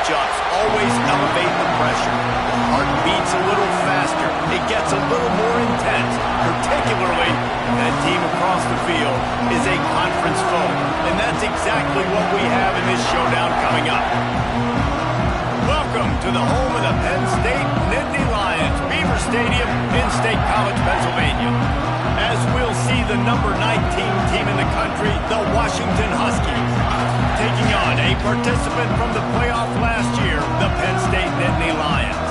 matchups always elevate the pressure. The heart beats a little faster. It gets a little more intense, particularly when that team across the field is a conference foe. And that's exactly what we have in this showdown coming up. Welcome to the home of the Penn State Nittany Lions, Beaver Stadium in State College, Pennsylvania. As we'll see the number 19 team in the country, the Washington Huskies, taking on a participant from the playoff last year, the Penn State Nittany Lions.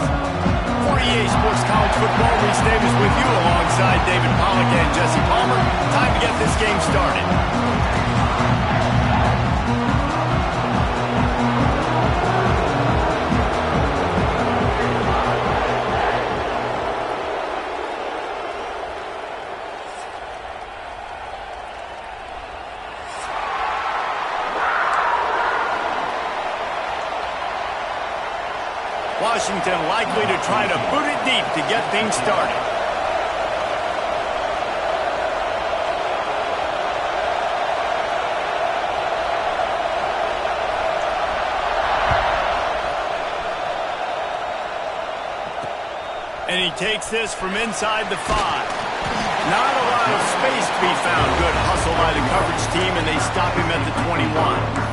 For EA Sports College Football, Reese Davis with you alongside David Pollack and Jesse Palmer. Time to get this game started. Washington likely to try to boot it deep to get things started. And he takes this from inside the 5. Not a lot of space to be found. Good hustle by the coverage team, and they stop him at the 21.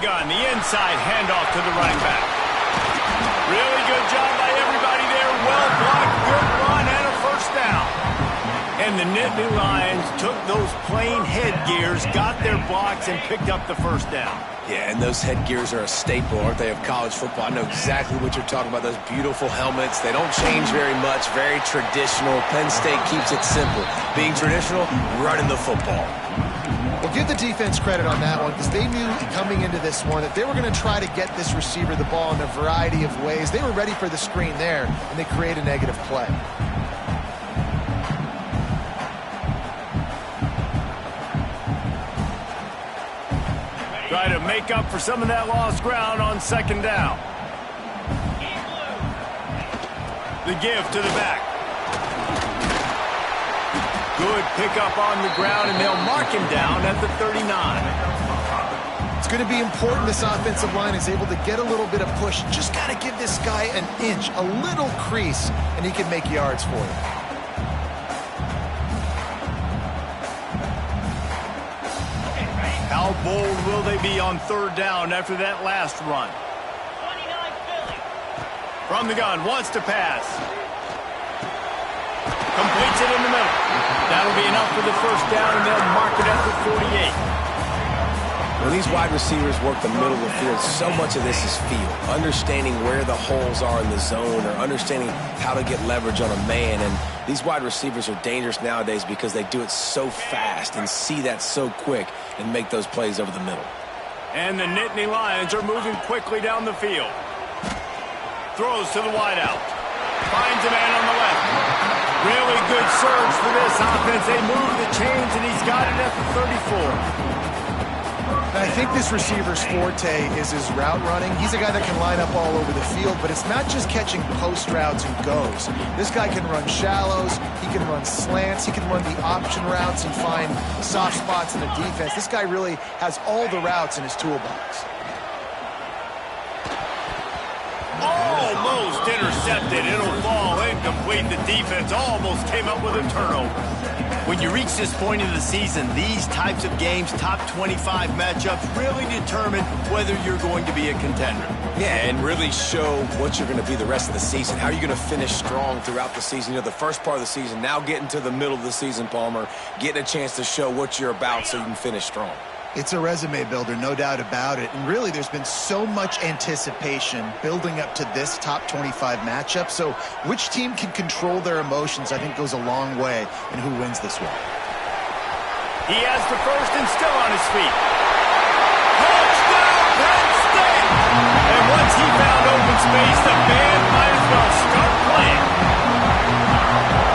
Gun, the inside handoff to the running back. Really good job by everybody there. Well blocked, good run, and a first down. And the Nittany Lions took those plain headgears, got their blocks, and picked up the first down. Yeah, and those headgears are a staple, aren't they, of college football? I know exactly what you're talking about, those beautiful helmets. They don't change very much, very traditional. Penn State keeps it simple. Being traditional, running the football. Well, give the defense credit on that one because they knew coming into this one that they were going to try to get this receiver the ball in a variety of ways. They were ready for the screen there, and they create a negative play. Try to make up for some of that lost ground on second down. The give to the back. Good pickup on the ground, and they'll mark him down at the 39. It's going to be important this offensive line is able to get a little bit of push. Just got to give this guy an inch, a little crease, and he can make yards for you. How bold will they be on third down after that last run? From the gun, wants to pass. Completes it in the middle. That'll be enough for the first down, and they'll mark it at the 48. When these wide receivers work the middle of the field, so much of this is feel. Understanding where the holes are in the zone or understanding how to get leverage on a man. And these wide receivers are dangerous nowadays because they do it so fast and see that so quick and make those plays over the middle. And the Nittany Lions are moving quickly down the field. Throws to the wideout. Finds a man on the left. Really good surge for this offense. They move the chains, and he's got it at the 34. I think this receiver's forte is his route running. He's a guy that can line up all over the field, but it's not just catching post routes and goes. This guy can run shallows, he can run slants, he can run the option routes and find soft spots in the defense. This guy really has all the routes in his toolbox. Almost intercepted. It'll fall incomplete. The defense almost came up with a turnover. When you reach this point in the season, these types of games, top 25 matchups, really determine whether you're going to be a contender. Yeah, and really show what you're going to be the rest of the season. How are you going to finish strong throughout the season? You know, the first part of the season, now getting to the middle of the season, Palmer, getting a chance to show what you're about so you can finish strong. It's a resume builder, no doubt about it. And really, there's been so much anticipation building up to this top 25 matchup. So which team can control their emotions, I think, goes a long way in who wins this one. He has the first and still on his feet. Touchdown, Penn State! And once he found open space, the band might as well start playing.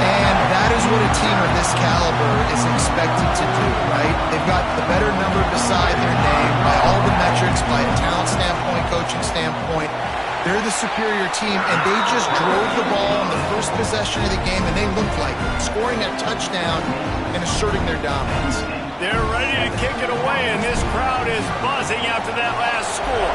And that is what it every team of this caliber is expected to do, right? They've got the better number beside their name by all the metrics, by a talent standpoint, coaching standpoint. They're the superior team, and they just drove the ball on the first possession of the game, and they looked like it, scoring a touchdown and asserting their dominance. They're ready to kick it away, and this crowd is buzzing after that last score.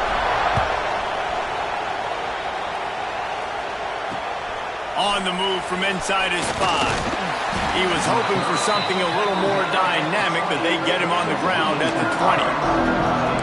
On the move from inside his 5. He was hoping for something a little more dynamic, but they get him on the ground at the 20.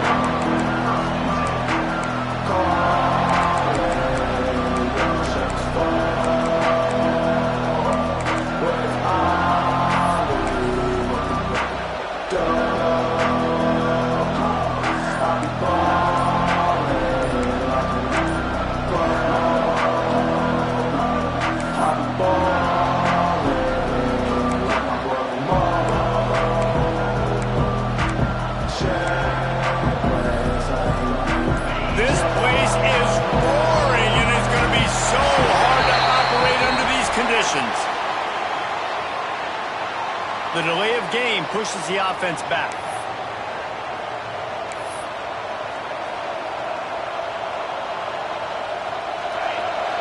The delay of game pushes the offense back.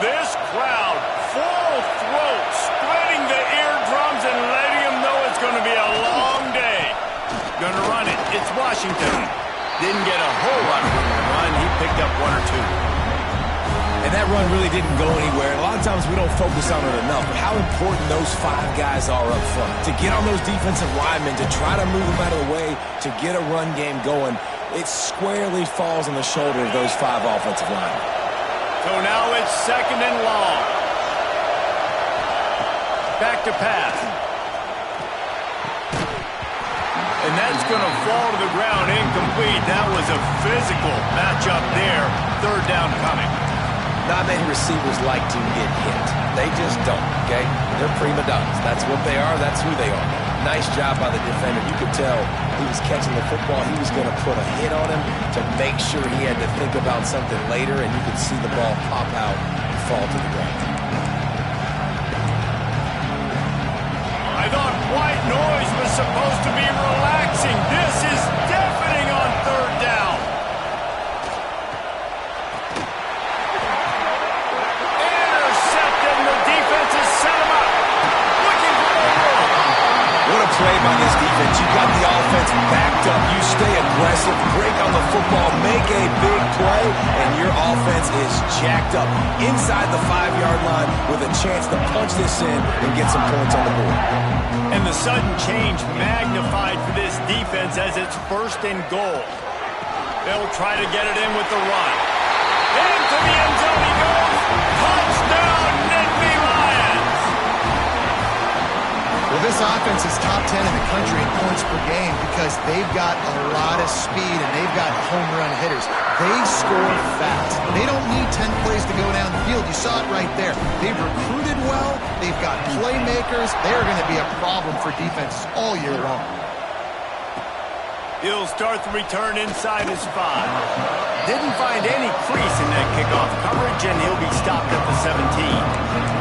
This crowd, full throat, splitting the eardrums and letting them know it's going to be a long day. Going to run it. It's Washington. Didn't get a whole lot of room to run. He picked up 1 or 2. And that run really didn't go anywhere. A lot of times we don't focus on it enough, but how important those 5 guys are up front. To get on those defensive linemen, to try to move them out of the way, to get a run game going, it squarely falls on the shoulder of those 5 offensive linemen. So now it's 2nd and long. Back to pass. And that's going to fall to the ground incomplete. That was a physical matchup there. 3rd down coming. Not many receivers like to get hit. They just don't, okay? They're prima donnas. That's what they are. That's who they are. Nice job by the defender. You could tell he was catching the football. He was going to put a hit on him to make sure he had to think about something later, and you could see the ball pop out and fall to the ground. I thought white noise was supposed to be relaxing. This is deafening on 3rd down. Play by this defense. You got the offense backed up. You stay aggressive, break on the football, make a big play, and your offense is jacked up inside the 5-yard line with a chance to punch this in and get some points on the board. And the sudden change magnified for this defense as it's 1st and goal. They'll try to get it in with the run. Into the end zone he goes. Touchdown, Nittany Lions! Well, this offense is top 10 in the country in points per game because they've got a lot of speed and they've got home run hitters. They score fast. They don't need 10 plays to go down the field. You saw it right there. They've recruited well. They've got playmakers. They're going to be a problem for defenses all year long. He'll start the return inside his 5. Didn't find any crease in that kickoff coverage, and he'll be stopped at the 17.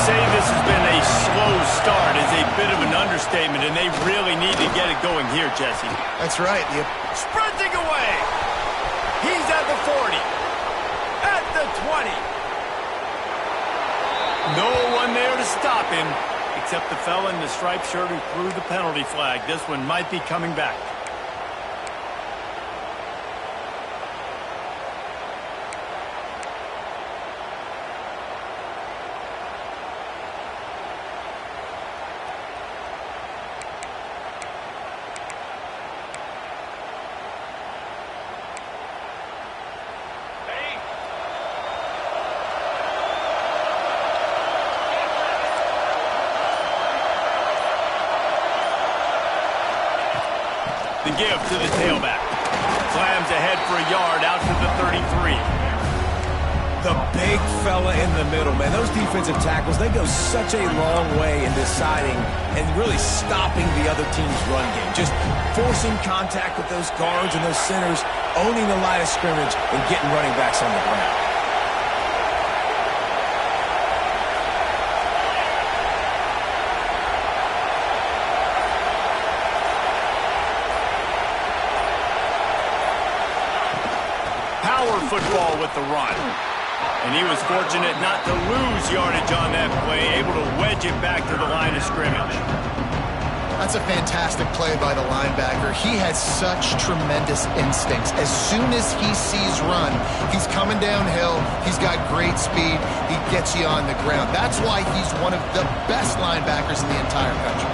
This has been a slow start is a bit of an understatement, and they really need to get it going here, Jesse. That's right. Sprinting away. He's at the 40. At the 20. No one there to stop him, except the fella in the striped shirt who threw the penalty flag. This one might be coming back. The give to the tailback. Slams ahead for a yard out to the 33. The big fella in the middle, man. Those defensive tackles, they go such a long way in deciding and really stopping the other team's run game. Just forcing contact with those guards and those centers, owning the line of scrimmage, and getting running backs on the ground. Power football with the run. And he was fortunate not to lose yardage on that play, able to wedge it back to the line of scrimmage. That's a fantastic play by the linebacker. He has such tremendous instincts. As soon as he sees run, he's coming downhill. He's got great speed. He gets you on the ground. That's why he's one of the best linebackers in the entire country.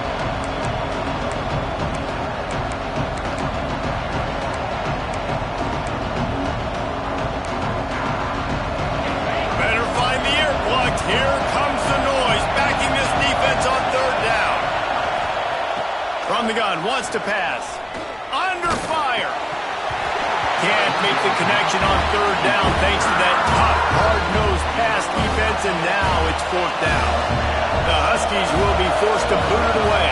Here comes the noise, backing this defense on third down. From the gun, wants to pass. Under fire. Can't make the connection on third down thanks to that tough, hard-nosed pass defense, and now it's fourth down. The Huskies will be forced to boot it away.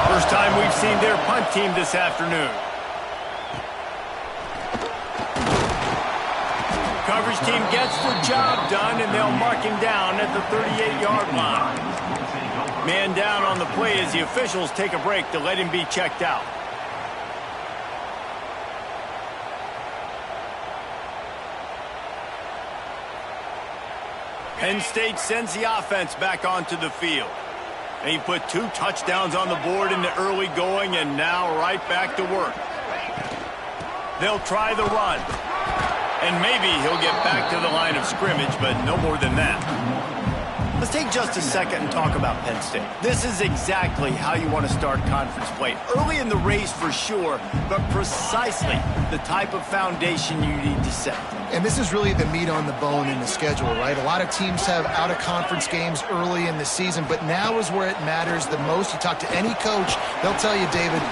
First time we've seen their punt team this afternoon. Coverage team gets the job done, and they'll mark him down at the 38-yard line. Man down on the play as the officials take a break to let him be checked out. Penn State sends the offense back onto the field. They put 2 touchdowns on the board in the early going, and now right back to work. They'll try the run. And maybe he'll get back to the line of scrimmage, but no more than that. Let's take just a second and talk about Penn State. This is exactly how you want to start conference play. Early in the race for sure, but precisely the type of foundation you need to set. And this is really the meat on the bone in the schedule, right? A lot of teams have out-of-conference games early in the season, but now is where it matters the most. You talk to any coach, they'll tell you, David,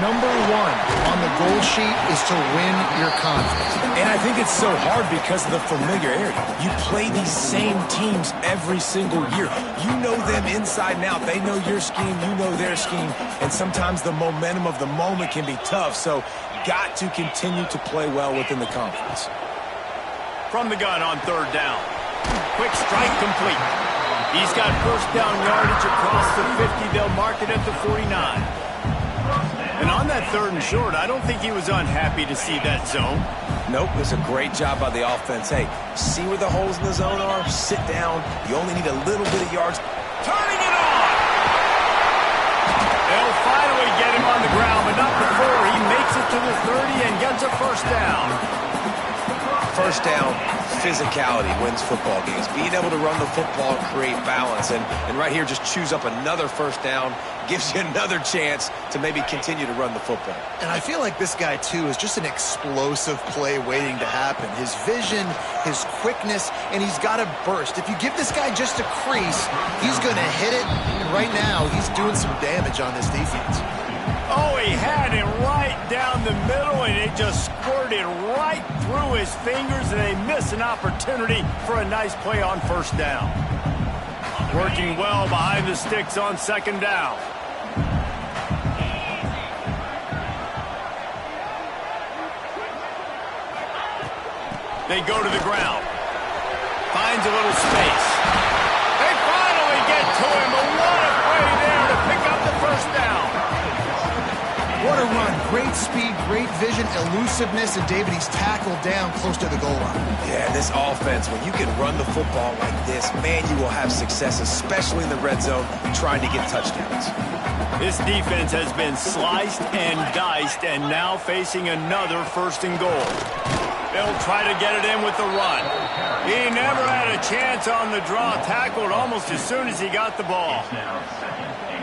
number 1 on the goal sheet is to win your conference. And I think it's so hard because of the familiarity. You play these same teams every single year. You know them inside and out. They know your scheme, you know their scheme, and sometimes the momentum of the moment can be tough, so got to continue to play well within the conference. From the gun on third down. Quick strike complete. He's got first down yardage across the 50. They'll mark it at the 49. And on that third and short, I don't think he was unhappy to see that zone. Nope, it was a great job by the offense. Hey, see where the holes in the zone are? Sit down. You only need a little bit of yards. Turning it on! They'll finally get him on the ground, but not before he makes it to the 30 and gets a first down. First down, physicality wins football games. Being able to run the football and create balance. And right here, just choose up another first down, gives you another chance to maybe continue to run the football. And I feel like this guy, too, is just an explosive play waiting to happen. His vision, his quickness, and he's got a burst. If you give this guy just a crease, he's going to hit it. And right now, he's doing some damage on this defense. Oh, he had it right down the middle, and it just squirted right through his fingers, and they miss an opportunity for a nice play on first down. Working well behind the sticks on second down. They go to the ground. Finds a little space. They finally get to him, but what a play there to pick up the first down. What a run. Great speed, great vision, elusiveness, and David, he's tackled down close to the goal line. Yeah, this offense, when you can run the football like this, man, you will have success, especially in the red zone, trying to get touchdowns. This defense has been sliced and diced, and now facing another first and goal. They'll try to get it in with the run. He never had a chance on the draw, tackled almost as soon as he got the ball.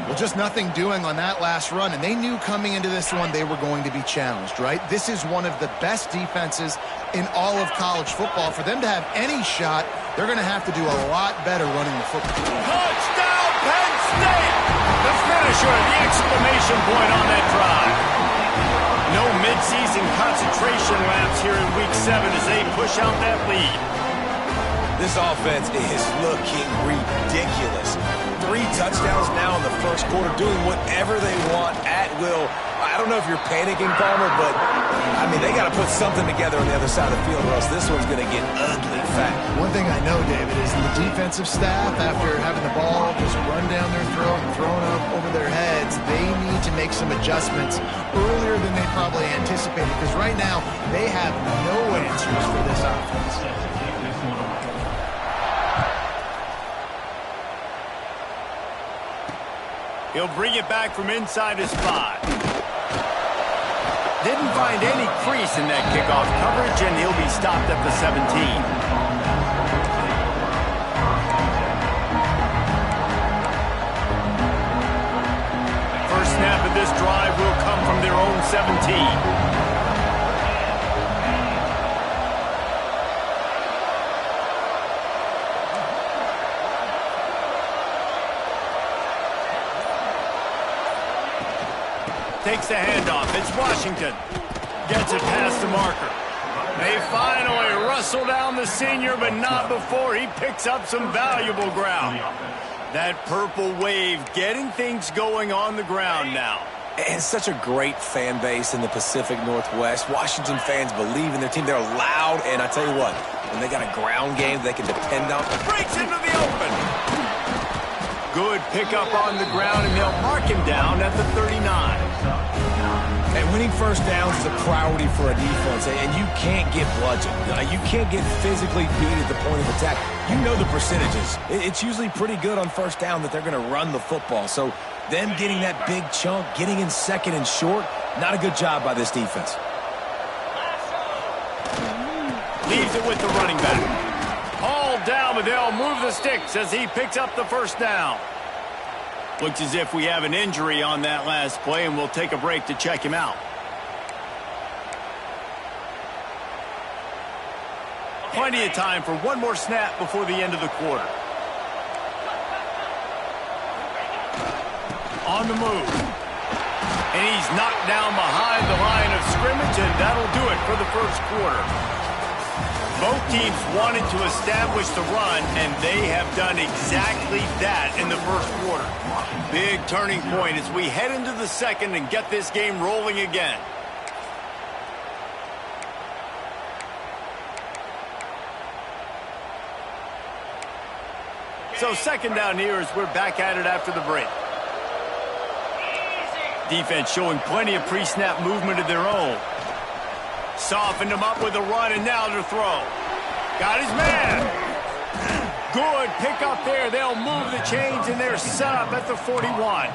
Well, just nothing doing on that last run, and they knew coming into this one they were going to be challenged, right? This is one of the best defenses in all of college football. For them to have any shot, they're going to have to do a lot better running the football. Touchdown, Penn State! The finisher, the exclamation point on that drive. No midseason concentration laps here in Week 7 as they push out that lead. This offense is looking ridiculous. 3 touchdowns now in the first quarter, doing whatever they want at will. I don't know if you're panicking, Palmer, but, I mean, they got to put something together on the other side of the field, or else this one's going to get ugly fast. One thing I know, David, is the defensive staff, after having the ball just run down their throat and thrown up over their heads, they need to make some adjustments earlier than they probably anticipated, because right now they have no answers for this offense. He'll bring it back from inside his 5. Didn't find any crease in that kickoff coverage, and he'll be stopped at the 17. First snap of this drive will come from their own 17. Takes the handoff. It's Washington. Gets it past the marker. They finally wrestle down the senior, but not before he picks up some valuable ground. That purple wave getting things going on the ground now. And such a great fan base in the Pacific Northwest. Washington fans believe in their team. They're loud, and I tell you what, when they got a ground game they can depend on. Breaks into the open. Good pickup on the ground, and they'll mark him down at the 39. And winning first downs is a priority for a defense, and you can't get bludgeoned. You can't get physically beat at the point of attack. You know the percentages. It's usually pretty good on first down that they're going to run the football. So them getting that big chunk, getting in second and short, not a good job by this defense. Leaves it with the running back. Hauled down, but they'll move the sticks as he picks up the first down. Looks as if we have an injury on that last play, and we'll take a break to check him out. Plenty of time for one more snap before the end of the quarter. On the move. And he's knocked down behind the line of scrimmage, and that'll do it for the first quarter. Both teams wanted to establish the run, and they have done exactly that in the first quarter. Big turning point as we head into the second and get this game rolling again. So second down here as we're back at it after the break. Defense showing plenty of pre-snap movement of their own. Softened him up with a run, and now to throw. Got his man. Good pick up there. They'll move the chains, and they're set up at the 41.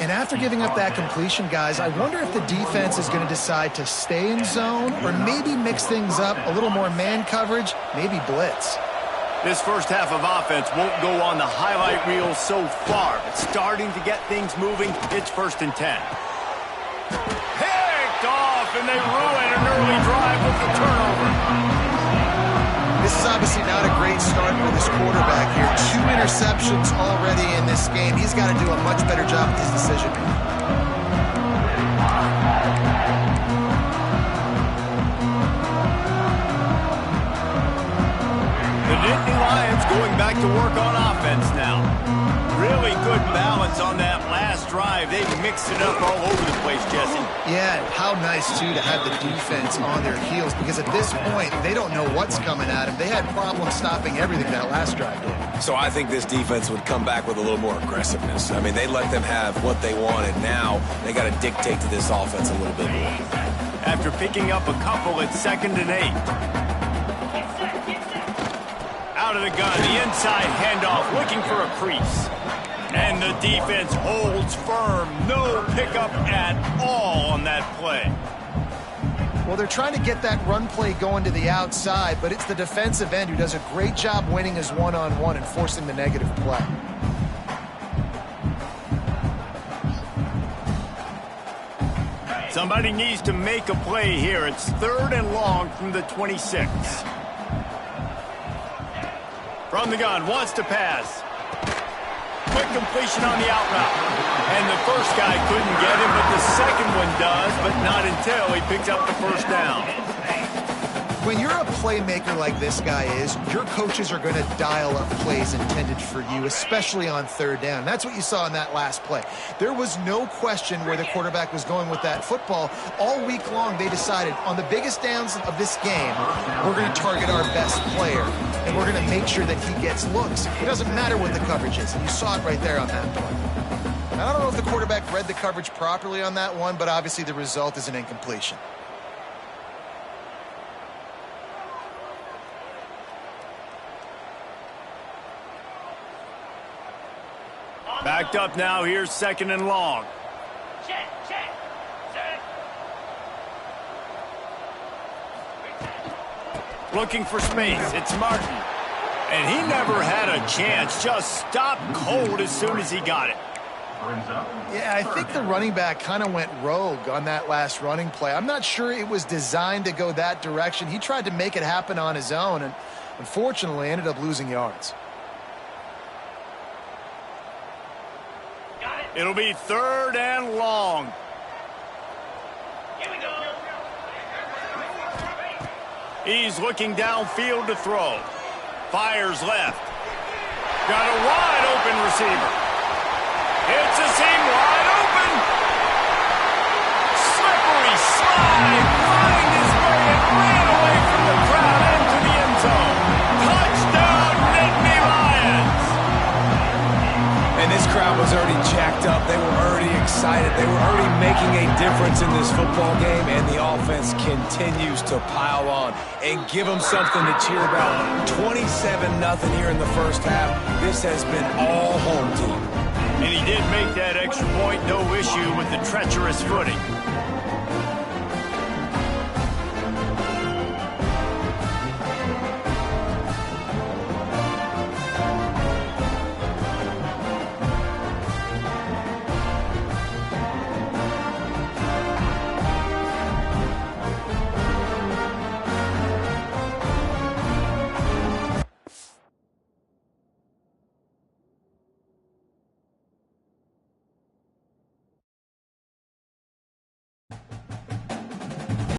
And after giving up that completion, guys, I wonder if the defense is going to decide to stay in zone or maybe mix things up, a little more man coverage, maybe blitz. This first half of offense won't go on the highlight reel so far, but starting to get things moving, it's 1st and 10. Picked off, and they ruin an early drive with the turnover. This is obviously not a great start for this quarterback here. 2 interceptions already in this game. He's got to do a much better job with his decision-making. The Nittany Lions going back to work on offense now. Really good balance on that last drive. They mixed it up all over the place, Jesse. Yeah, how nice, too, to have the defense on their heels, because at this point, they don't know what's coming at them. They had problems stopping everything that last drive did. So I think this defense would come back with a little more aggressiveness. I mean, they let them have what they wanted. Now they got to dictate to this offense a little bit more. After picking up a couple, it's 2nd and 8. Out of the gun, the inside handoff, looking for a crease. And the defense holds firm. No pickup at all on that play. Well, they're trying to get that run play going to the outside, but it's the defensive end who does a great job winning his one-on-one and forcing the negative play. Somebody needs to make a play here. It's 3rd and long from the 26. From the gun, wants to pass. Quick completion on the out route. And the first guy couldn't get him, but the second one does, but not until he picks up the first down. When you're a playmaker like this guy is, your coaches are going to dial up plays intended for you, especially on third down. That's what you saw in that last play. There was no question where the quarterback was going with that football. All week long, they decided on the biggest downs of this game, we're going to target our best player, and we're going to make sure that he gets looks. It doesn't matter what the coverage is, and you saw it right there on that play. I don't know if the quarterback read the coverage properly on that one, but obviously the result is an incompletion. Backed up now. Here's 2nd and long. Check. Set. Looking for space. It's Martin. And he never had a chance. Just stopped cold as soon as he got it. Yeah, I think the running back kind of went rogue on that last running play. I'm not sure it was designed to go that direction. He tried to make it happen on his own and unfortunately ended up losing yards. It'll be 3rd and long. Here we go. He's looking downfield to throw. Fires left. Got a wide open receiver. It's a seam wide open. Slippery slide. Find his way and ran away from the crowd into the end zone. Touchdown, Nittany Lions. And this crowd was already jacked up. They were already excited. They were already making a difference in this football game, and the offense continues to pile on and give them something to cheer about. 27-0 here in the first half. This has been all home team. And he did make that extra point. No issue with the treacherous footing.